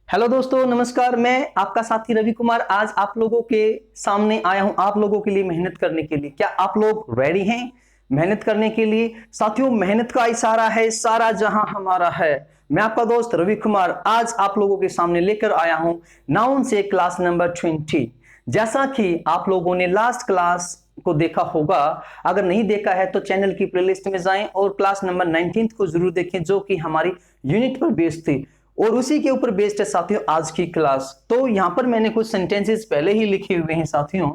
Hello दोस्तों, नमस्कार। मैं आपका साथी रवि कुमार आज आप लोगों के सामने आया हूं आप लोगों के लिए मेहनत करने के लिए। क्या आप लोग रेडी हैं मेहनत करने के लिए? साथियों, मेहनत का इशारा है, सारा जहां हमारा है। मैं आपका दोस्त रवि कुमार आज आप लोगों के सामने लेकर आया हूं नाउन से क्लास नंबर 20। जैसा कि आप लोगों ने लास्ट क्लास को देखा होगा, अगर नहीं देखा है तो चैनल की प्लेलिस्ट में जाएं और क्लास नंबर 19 को जरूर देखें, जो कि हमारी यूनिट पर बेस्ड थी और उसी के ऊपर बेस्ड है साथियों आज की क्लास। तो यहां पर मैंने कुछ सेंटेंसेस पहले ही लिखे हुए हैं साथियों,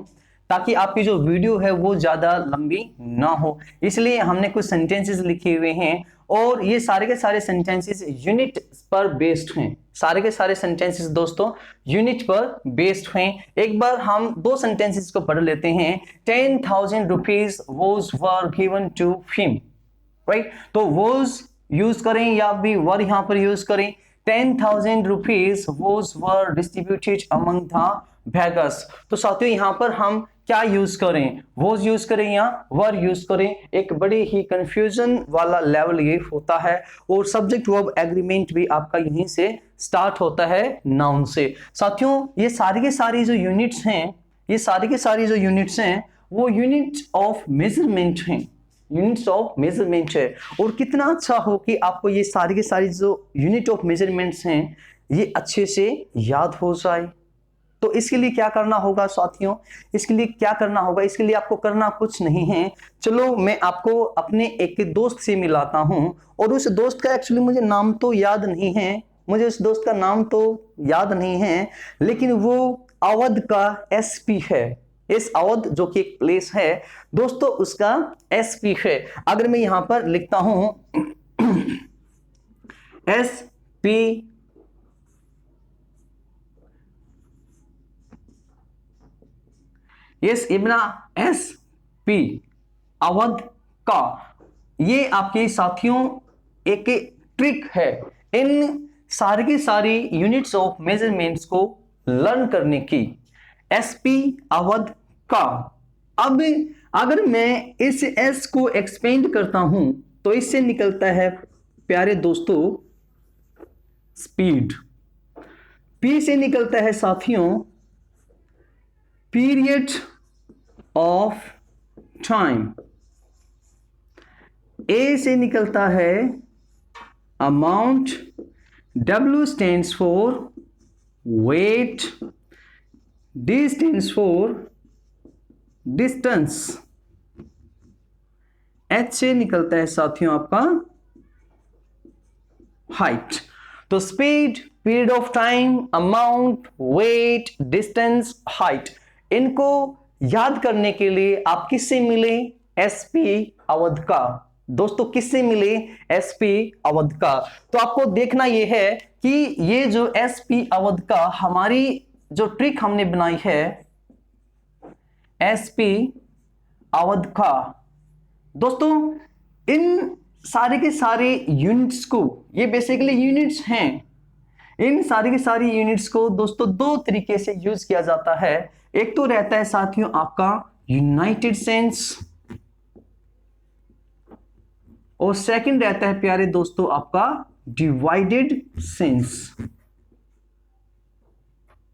ताकि आपकी जो वीडियो है वो ज्यादा लंबी ना हो, इसलिए हमने कुछ सेंटेंसेस लिखे हुए हैं और ये सारे के सारे सेंटेंसेस यूनिट पर बेस्ड हैं। सारे के सारे सेंटेंसेस दोस्तों यूनिट पर बेस्ड हैं। एक बार हम दो सेंटेंसेस को पढ़ लेते हैं। 10,000 rupees was were given to him, right? तो वॉज यूज करें या भी वर यहां पर यूज करें। 10,000 rupees were distributed among the beggars। तो साथियों यहां पर हम क्या यूज करें, वॉज यूज करें या वर यूज करें? एक बड़ी ही कंफ्यूजन वाला लेवल ये होता है और सब्जेक्ट वर्ब एग्रीमेंट भी आपका यहीं से स्टार्ट होता है नाउन से। साथियों ये सारी के सारी जो यूनिट्स हैं, ये सारी के सारी जो यूनिट्स हैं वो यूनिट ऑफ मेजरमेंट हैं, यूनिट्स ऑफ मेजरमेंट है। और कितना अच्छा हो कि आपको ये सारी की सारी जो यूनिट ऑफ मेजरमेंट्स हैं ये अच्छे से याद हो जाए। तो इसके लिए क्या करना होगा साथियों, इसके लिए क्या करना होगा? इसके लिए आपको करना कुछ नहीं है। चलो मैं आपको अपने एक दोस्त से मिलाता हूं, और उस दोस्त का एक्चुअली मुझे नाम तो याद नहीं है, मुझे उस दोस्त का नाम तो याद नहीं है, लेकिन वो अवध का एसपी है। इस अवध जो कि एक प्लेस है दोस्तों, उसका एसपी है। अगर मैं यहां पर लिखता हूं एसपी यस इब्ना एसपी अवध का, ये आपके साथियों एक ट्रिक है इन सारी की सारी यूनिट्स ऑफ मेजरमेंट्स को लर्न करने की। एसपी अवध का। अब अगर मैं इस एस को एक्सपेंड करता हूं तो इससे निकलता है प्यारे दोस्तों स्पीड। पी से निकलता है साथियों पीरियड ऑफ टाइम। ए से निकलता है amount. W stands for weight. D stands for distance. H से निकलता है साथियों आपका हाइट। तो speed, period of time, amount, weight, distance, height, इनको याद करने के लिए आप किससे मिले? एसपी अवध का। दोस्तों किससे मिले? एसपी अवध का। तो आपको देखना यह है कि ये जो एसपी अवध का हमारी जो ट्रिक हमने बनाई है एसपी अवध का, दोस्तों इन सारे के सारे यूनिट्स को, ये बेसिकली यूनिट्स हैं, इन सारी की सारी यूनिट्स को दोस्तों दो तरीके से यूज किया जाता है। एक तो रहता है साथियों आपका यूनाइटेड सेंस, और सेकंड रहता है प्यारे दोस्तों आपका डिवाइडेड सेंस।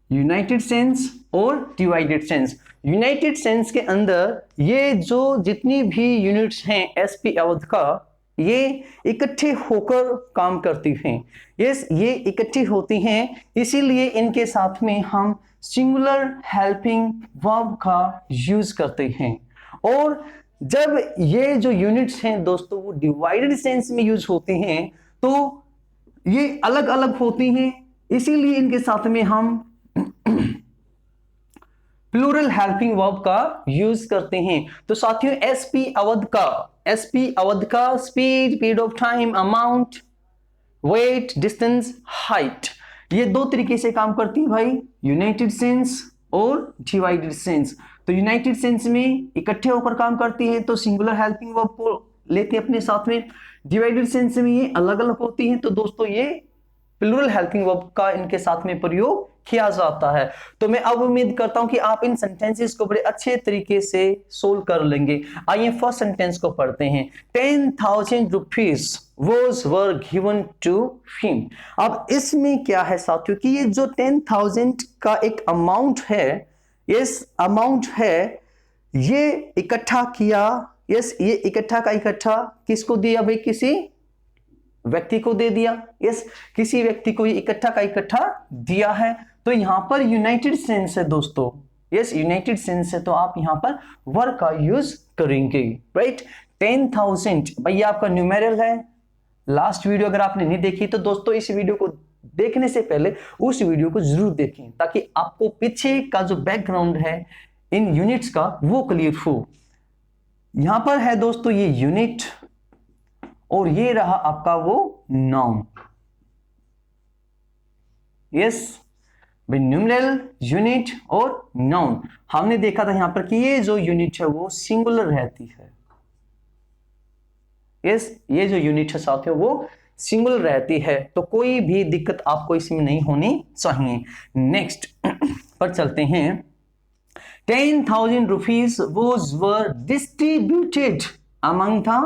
यूनाइटेड सेंस और डिवाइडेड सेंस। यूनाइटेड सेंस के अंदर ये जो जितनी भी यूनिट्स हैं एसपी अवध का, ये इकट्ठे होकर काम करती हैं। ये इकट्ठी होती हैं, इसीलिए इनके साथ में हम सिंगुलर हेल्पिंग वर्ब का यूज करते हैं। और जब ये जो यूनिट्स हैं दोस्तों वो डिवाइडेड सेंस में यूज होते हैं तो ये अलग अलग होती हैं, इसीलिए इनके साथ में हम प्लूरल हेल्पिंग वर्ब का यूज करते हैं। तो साथियों एसपी अवध का speed, period of time, amount, weight, distance, height, ये दो तरीके से काम करती है भाई, यूनाइटेड सेंस और डिवाइडेड सेंस। तो यूनाइटेड सेंस में इकट्ठे होकर काम करती है तो सिंगुलर हेल्पिंग वर्ब को लेते हैं अपने साथ में। डिवाइडेड सेंस में ये अलग अलग होती हैं तो दोस्तों ये प्लूरल हेल्पिंग वर्ब का इनके साथ में प्रयोग किया जाता है। तो मैं अब उम्मीद करता हूं कि आप इन सेंटेंसेस को बड़े अच्छे तरीके से सोल्व कर लेंगे। आइए फर्स्ट सेंटेंस को पढ़ते हैं। 10,000 rupees was were given to him. अब इसमें क्या है साथियों कि ये जो 10,000 का एक अमाउंट है, इस अमाउंट है ये इकट्ठा किया, यस ये इकट्ठा का इकट्ठा किसको दिया भाई? किसी व्यक्ति को दे दिया। यस किसी व्यक्ति को ये इकट्ठा का इकट्ठा दिया है। तो यहां पर यूनाइटेड सेंस है दोस्तों। यस यूनाइटेड सेंस है, तो आप यहां पर वर का यूज करेंगे, राइट। 10,000 भाई आपका न्यूमेरल है। लास्ट वीडियो अगर आपने नहीं देखी तो दोस्तों इस वीडियो को देखने से पहले उस वीडियो को जरूर देखें, ताकि आपको पीछे का जो बैकग्राउंड है इन यूनिट्स का वो क्लियर हो। यहां पर है दोस्तों ये यूनिट और ये रहा आपका वो नाउन। यस भाई न्यूमेरल, यूनिट और नाउन। हमने देखा था यहां पर कि ये जो यूनिट है वो सिंगुलर रहती है। यस ये जो यूनिट है साथियों वो सिंगुलर रहती है, तो कोई भी दिक्कत आपको इसमें नहीं होनी चाहिए। नेक्स्ट पर चलते हैं। 10,000 rupees were distributed among the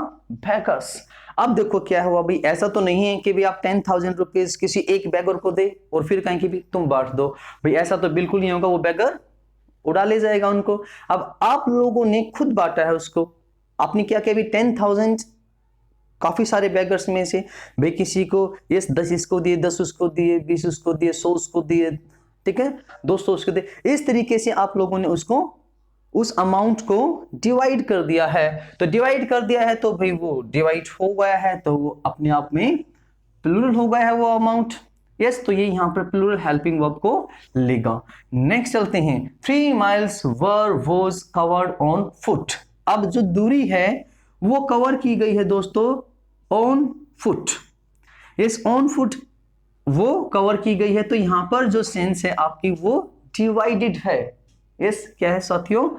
beggars। अब देखो क्या हुआ भाई, ऐसा तो नहीं है कि भी आप 10,000 रुपीज किसी एक बैगर को दे और फिर कहें कि भी तुम बांट दो। भाई ऐसा तो बिल्कुल नहीं होगा, वो बैगर उड़ा ले जाएगा उनको। अब आप लोगों ने खुद बांटा है उसको। आपने क्या किया भी 10,000 काफी सारे बैगर्स में से भाई किसी को ये 10 इसको दिए, 10 उसको दिए, 20 उसको दिए, 100 उसको दिए, ठीक है 200 उसको दिए। इस तरीके से आप लोगों ने उसको उस अमाउंट को डिवाइड कर दिया है। तो डिवाइड कर दिया है तो भाई वो डिवाइड हो गया है, तो वो अपने आप में प्लूरल हो गया है वो अमाउंट। यस तो ये यहां पर प्लूरल हेल्पिंग वर्ब को लेगा। नेक्स्ट चलते हैं। 3 miles was covered on foot। अब जो दूरी है वो कवर की गई है दोस्तों on foot. Yes on foot वो कवर की गई है, तो यहां पर जो सेंस है आपकी वो डिवाइडेड है। यस क्या है साथियों?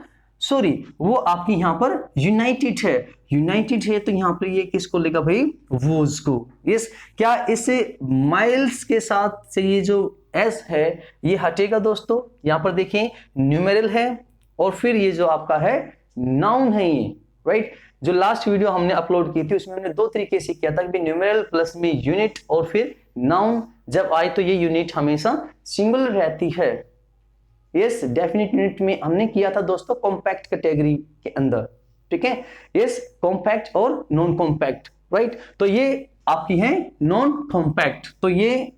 सॉरी वो आपकी यहां पर यूनाइटेड है। यूनाइटेड है तो यहां पर ये किसको लेगा भाई? वोज को। यस क्या इससे माइल्स के साथ से ये जो एस है ये हटेगा दोस्तों? यहां पर देखें न्यूमेरल है और फिर ये जो आपका है नाउन है ये, राइट। जो लास्ट वीडियो हमने अपलोड की थी उसमें हमने दो तरीके से किया था कि न्यूमेरल प्लस में यूनिट और फिर नाउन जब आए तो ये यूनिट हमेशा सिंगुलर रहती है। यस डेफिनेट यूनिट में हमने किया था दोस्तों कॉम्पैक्ट कैटेगरी के अंदर, ठीक है। यस कॉम्पैक्ट और नॉन कॉम्पैक्ट, राइट। तो ये आपकी है नॉन कॉम्पैक्ट, तो ये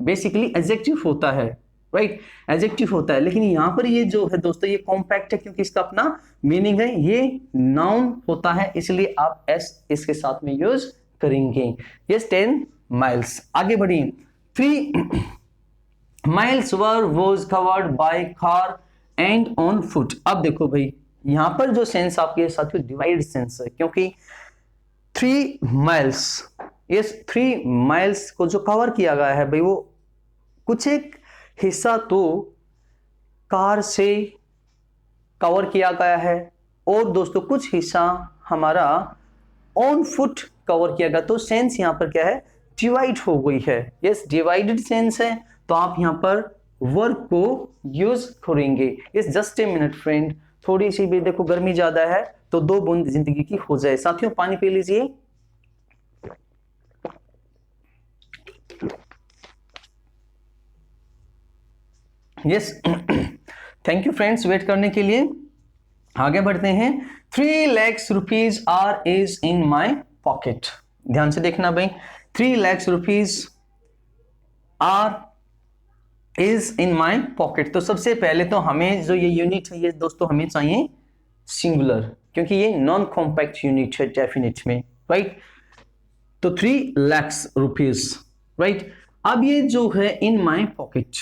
बेसिकली एडजेक्टिव होता है, राइट एडजेक्टिव होता है। लेकिन यहां पर ये जो है दोस्तों ये कॉम्पैक्ट है क्योंकि इसका अपना मीनिंग है, ये नाउन होता है, इसलिए आप एस इसके साथ में यूज करेंगे। Yes 10 miles। आगे बढ़िए। 3 miles was covered by car and on foot। अब देखो भाई यहां पर जो सेंस आपके साथियों डिवाइड सेंस है, क्योंकि 3 miles, यस 3 miles को जो कवर किया गया है भाई वो कुछ एक हिस्सा तो कार से कवर किया गया है और दोस्तों कुछ हिस्सा हमारा ऑन फुट कवर किया गया, तो सेंस यहां पर क्या है? डिवाइड हो गई है। यस डिवाइडेड सेंस है, तो आप यहां पर वर्ब को यूज करेंगे। Yes just a minute friend, थोड़ी सी भी देखो गर्मी ज्यादा है तो 2 बूंद जिंदगी की हो जाए। साथियों पानी पी लीजिए। Yes thank you friends wait करने के लिए। आगे बढ़ते हैं। 3 lakhs rupees are is in my pocket. ध्यान से देखना भाई, 3 lakhs rupees are is in my pocket. तो सबसे पहले तो हमें जो ये यूनिट है ये दोस्तों हमें चाहिए सिंगुलर, क्योंकि ये नॉन कॉम्पैक्ट यूनिट है डेफिनेट में, राइट। तो 3 lakhs rupees, राइट। अब ये जो है इन माई पॉकेट,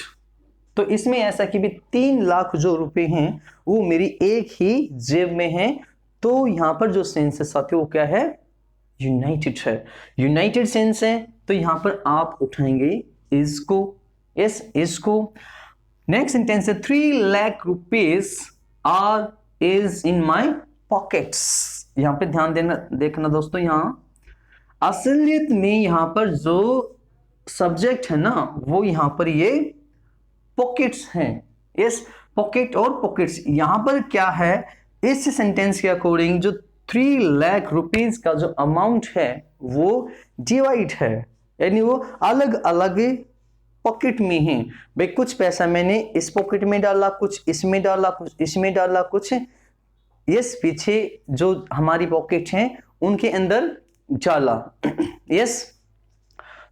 तो इसमें ऐसा कि भी 3 लाख जो रुपए हैं वो मेरी एक ही जेब में है, तो यहां पर जो सेंस है साथियों वो क्या है? यूनाइटेड है। यूनाइटेड सेंस है तो यहां पर आप उठाएंगे इसको। यस इसको। नेक्स्ट सेंटेंस है 3 lakh rupees are is in my pockets. यहां पे ध्यान देना देखना दोस्तों, यहां असलियत में यहां पर जो सब्जेक्ट है ना वो यहां पर ये पॉकेट्स हैं। यस, पॉकेट और पॉकेट्स। यहां पर क्या है, इस सेंटेंस के अकॉर्डिंग जो 3 लाख रुपीज का जो अमाउंट है वो डिवाइड है, यानी वो अलग अलग पॉकेट में है। भाई कुछ पैसा मैंने इस पॉकेट में डाला, कुछ इसमें डाला, कुछ इसमें डाला, कुछ यस पीछे जो हमारी पॉकेट हैं उनके अंदर डाला। यस,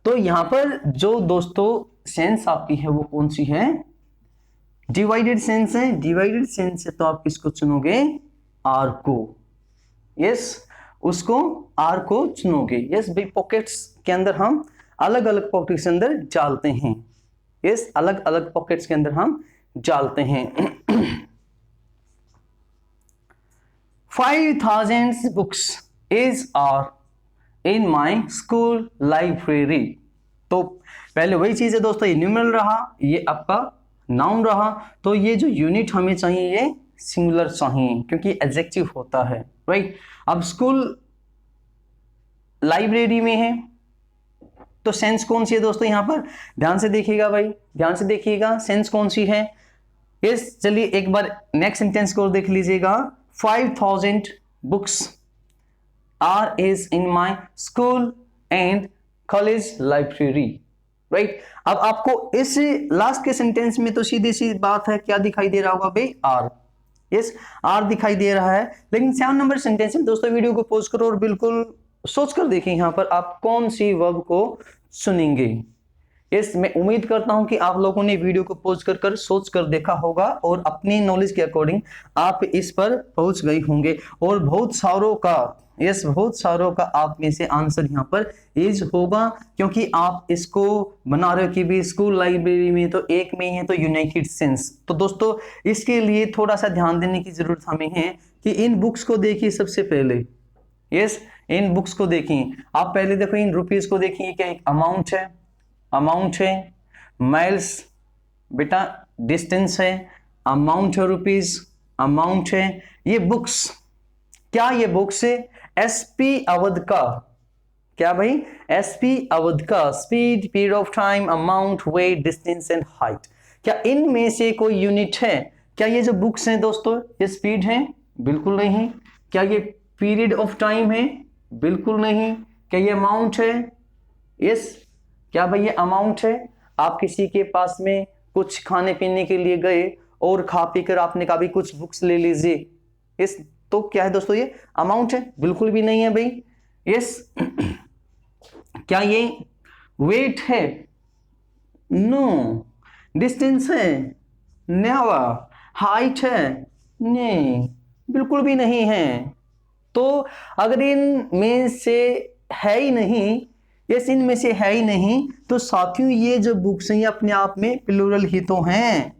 तो यहां पर जो दोस्तों सेंस आपकी है वो कौन सी है, डिवाइडेड सेंस है। डिवाइडेड सेंस है तो आप किसको चुनोगे, आर को। यस, उसको आर को चुनोगे। यस भाई, पॉकेट्स के अंदर हम अलग अलग पॉकेट्स के अंदर डालते हैं। यस, अलग अलग पॉकेट्स के अंदर हम डालते हैं। 5000 books is are in my school library. तो पहले वही चीज है दोस्तों, ये न्यूमेरल रहा, ये आपका नाउन रहा, तो ये जो यूनिट हमें चाहिए ये सिंगुलर चाहिए क्योंकि एडजेक्टिव होता है, राइट। अब स्कूल लाइब्रेरी में है तो सेंस कौन सी है दोस्तों, यहां पर ध्यान से देखिएगा भाई, ध्यान से देखिएगा सेंस कौन सी है। यस, चलिए एक बार नेक्स्ट सेंटेंस को देख लीजिएगा। 5000 books are is in my school and college library, right. अब आपको इस लास्ट के सेंटेंस में तो सीधी सी बात है, क्या दिखाई दे रहा होगा भाई, आर। यस, आर दिखाई दे रहा है, लेकिन 7 नंबर सेंटेंस में दोस्तों वीडियो को पॉज करो और बिल्कुल सोच कर देखिए यहां पर आप कौन सी वर्ब को सुनेंगे। यस, मैं उम्मीद करता हूं कि आप लोगों ने वीडियो को पॉज कर सोच कर देखा होगा और अपनी नॉलेज के अकॉर्डिंग आप इस पर पहुंच गए होंगे और बहुत सारों का, यस बहुत सारों का आप में से आंसर यहाँ पर इज होगा क्योंकि आप इसको बना रहे हो कि भी स्कूल लाइब्रेरी में तो एक में ही है तो यूनाइटेड सेंस। तो दोस्तों इसके लिए थोड़ा सा ध्यान देने की जरूरत हमें है कि इन बुक्स को देखिए सबसे पहले। यस, इन बुक्स को देखिए आप पहले, देखो इन रुपीज को देखिए, क्या एक अमाउंट है, अमाउंट है। माइल्स बेटा डिस्टेंस है, अमाउंट है, रुपीज अमाउंट है। ये बुक्स, क्या ये बुक्स है, एसपी अवध का, क्या भाई, एसपी अवध का, speed, period of time, amount, weight, distance and height. क्या इनमें से कोई यूनिट है? क्या ये जो बुक्स हैं दोस्तों ये स्पीड है? बिल्कुल नहीं। क्या ये पीरियड ऑफ टाइम है? बिल्कुल नहीं। क्या ये अमाउंट है? यस। क्या भाई ये अमाउंट है? आप किसी के पास में कुछ खाने पीने के लिए गए और खा पी कर आपने कहा भी कुछ बुक्स ले लीजिए, इस तो क्या है दोस्तों ये अमाउंट है? बिल्कुल भी नहीं है भाई। यस। क्या ये वेट है? नो। डिस्टेंस है? नेवर। हाइट है? नहीं, बिल्कुल भी नहीं है। तो अगर इन में से है ही नहीं, यस इनमें से है ही नहीं, तो साथियों ये जो बुक्स हैं ये अपने आप में प्लूरल ही तो हैं,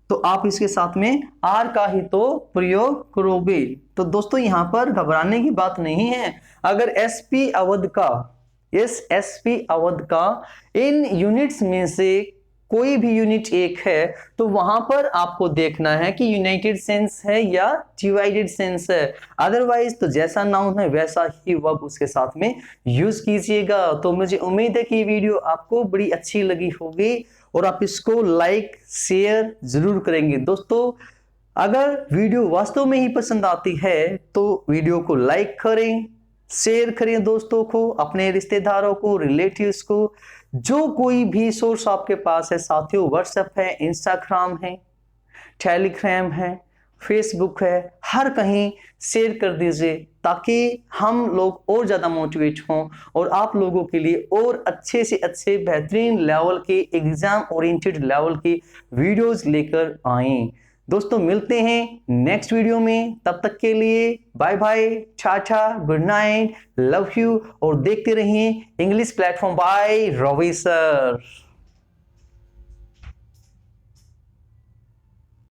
तो आप इसके साथ में आर का ही तो प्रयोग करोगे। तो दोस्तों यहां पर घबराने की बात नहीं है। अगर एसपी अवध का, यस एसपी अवध का इन यूनिट्स में से कोई भी यूनिट एक है तो वहां पर आपको देखना है कि यूनाइटेड सेंस है या डिवाइडेड सेंस है। अदरवाइज तो जैसा नाउन है वैसा ही वर्ब उसके साथ में यूज कीजिएगा। तो मुझे उम्मीद है कि वीडियो आपको बड़ी अच्छी लगी होगी और आप इसको लाइक शेयर जरूर करेंगे। दोस्तों अगर वीडियो वास्तव में ही पसंद आती है तो वीडियो को लाइक करें, शेयर करें दोस्तों को, अपने रिश्तेदारों को, रिलेटिव्स को, जो कोई भी सोर्स आपके पास है। साथियों व्हाट्सएप है, इंस्टाग्राम है, टेलीग्राम है, फेसबुक है, हर कहीं शेयर कर दीजिए ताकि हम लोग और ज़्यादा मोटिवेट हों और आप लोगों के लिए और अच्छे से अच्छे बेहतरीन लेवल के एग्जाम ओरिएंटेड लेवल की वीडियोस लेकर आएं। दोस्तों मिलते हैं नेक्स्ट वीडियो में, तब तक के लिए bye bye, tata, good night, love you और देखते रहिए English platform by Ravi sir.